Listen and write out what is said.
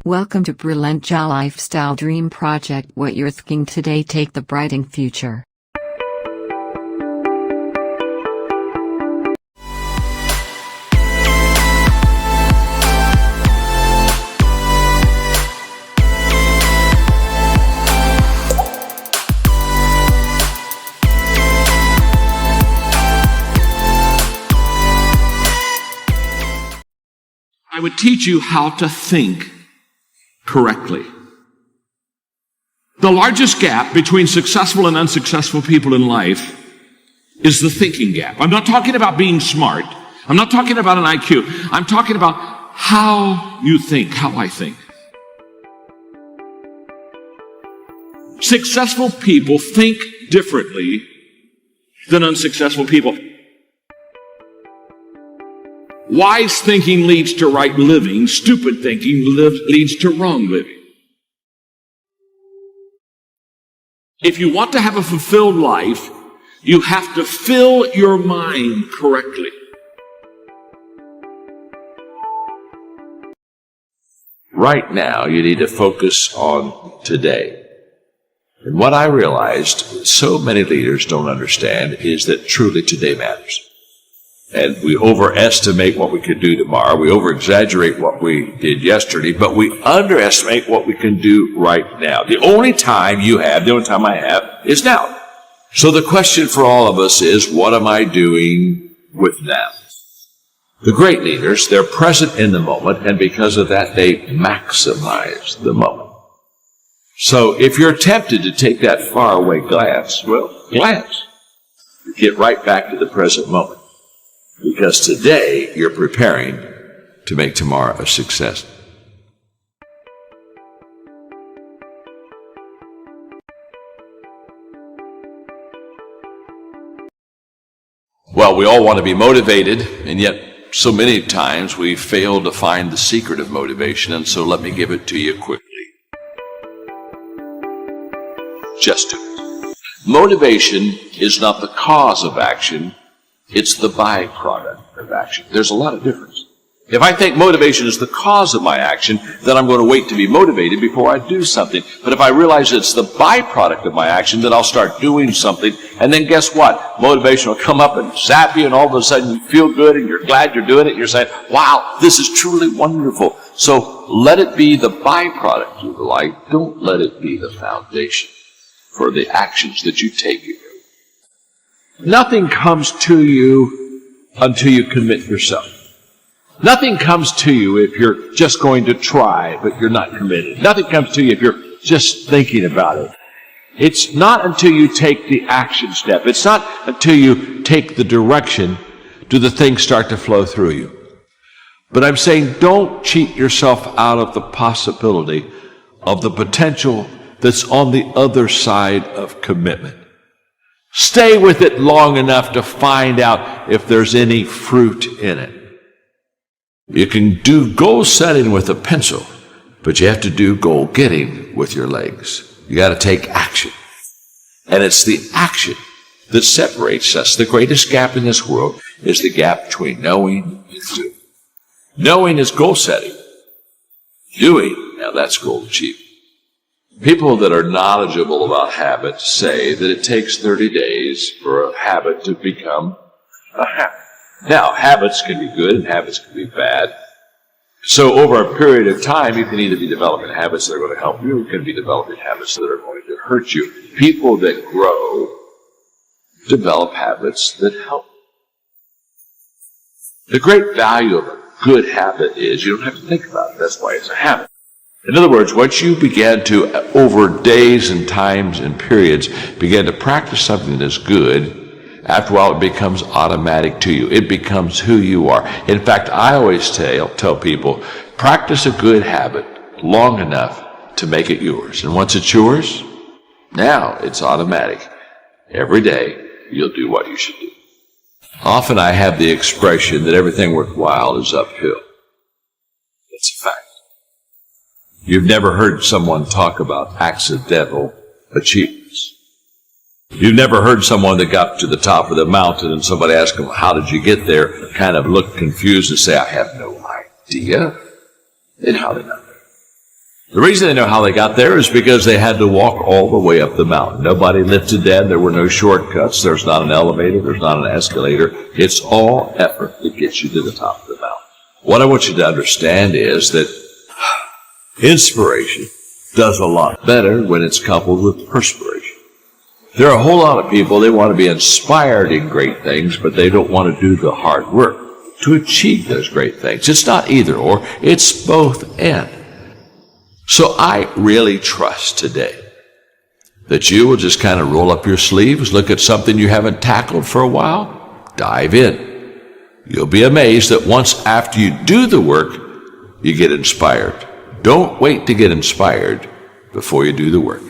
Welcome to Brilliant JAA Lifestyle Dream Project. What you're thinking today, take the brighting future. I would teach you how to think correctly. The largest gap between successful and unsuccessful people in life is the thinking gap. I'm not talking about being smart. I'm not talking about an IQ. I'm talking about how you think, how I think. Successful people think differently than unsuccessful people. Wise thinking leads to right living. Stupid thinking leads to wrong living. If you want to have a fulfilled life, you have to fill your mind correctly. Right now, you need to focus on today. And what I realized so many leaders don't understand is that truly today matters. And we overestimate what we could do tomorrow. We overexaggerate what we did yesterday, but we underestimate what we can do right now. The only time you have, the only time I have, is now. So the question for all of us is, what am I doing with now? The great leaders, they're present in the moment, and because of that, they maximize the moment. So if you're tempted to take that faraway glance, well, glance. Get right back to the present moment. Because today, you're preparing to make tomorrow a success. Well, we all want to be motivated, and yet so many times we fail to find the secret of motivation, and so let me give it to you quickly. Just do it. Motivation is not the cause of action. It's the byproduct of action. There's a lot of difference. If I think motivation is the cause of my action, then I'm going to wait to be motivated before I do something. But if I realize it's the byproduct of my action, then I'll start doing something. And then guess what? Motivation will come up and zap you, and all of a sudden you feel good and you're glad you're doing it. You're saying, wow, this is truly wonderful. So let it be the byproduct of the life. Don't let it be the foundation for the actions that you take. Nothing comes to you until you commit yourself. Nothing comes to you if you're just going to try, but you're not committed. Nothing comes to you if you're just thinking about it. It's not until you take the action step. It's not until you take the direction do the things start to flow through you. But I'm saying don't cheat yourself out of the possibility of the potential that's on the other side of commitment. Stay with it long enough to find out if there's any fruit in it. You can do goal setting with a pencil, but you have to do goal getting with your legs. You got to take action. And it's the action that separates us. The greatest gap in this world is the gap between knowing and doing. Knowing is goal setting. Doing, now that's goal achievement. People that are knowledgeable about habits say that it takes 30 days for a habit to become a habit. Now, habits can be good and habits can be bad. So over a period of time, you can either be developing habits that are going to help you, or you can be developing habits that are going to hurt you. People that grow develop habits that help. The great value of a good habit is you don't have to think about it. That's why it's a habit. In other words, once you begin to, over days and times and periods, begin to practice something that's good, after a while it becomes automatic to you. It becomes who you are. In fact, I always tell people, practice a good habit long enough to make it yours. And once it's yours, now it's automatic. Every day, you'll do what you should do. Often I have the expression that everything worthwhile is uphill. It's a fact. You've never heard someone talk about accidental achievements. You've never heard someone that got to the top of the mountain and somebody asked them, how did you get there? Kind of look confused and say, I have no idea. Then how did I know? The reason they know how they got there is because they had to walk all the way up the mountain. Nobody lifted them. There were no shortcuts. There's not an elevator. There's not an escalator. It's all effort that gets you to the top of the mountain. What I want you to understand is that inspiration does a lot better when it's coupled with perspiration. There are a whole lot of people, they want to be inspired in great things, but they don't want to do the hard work to achieve those great things. It's not either or, it's both and. So I really trust today that you will just kind of roll up your sleeves, look at something you haven't tackled for a while, dive in. You'll be amazed that once after you do the work, you get inspired. Don't wait to get inspired before you do the work.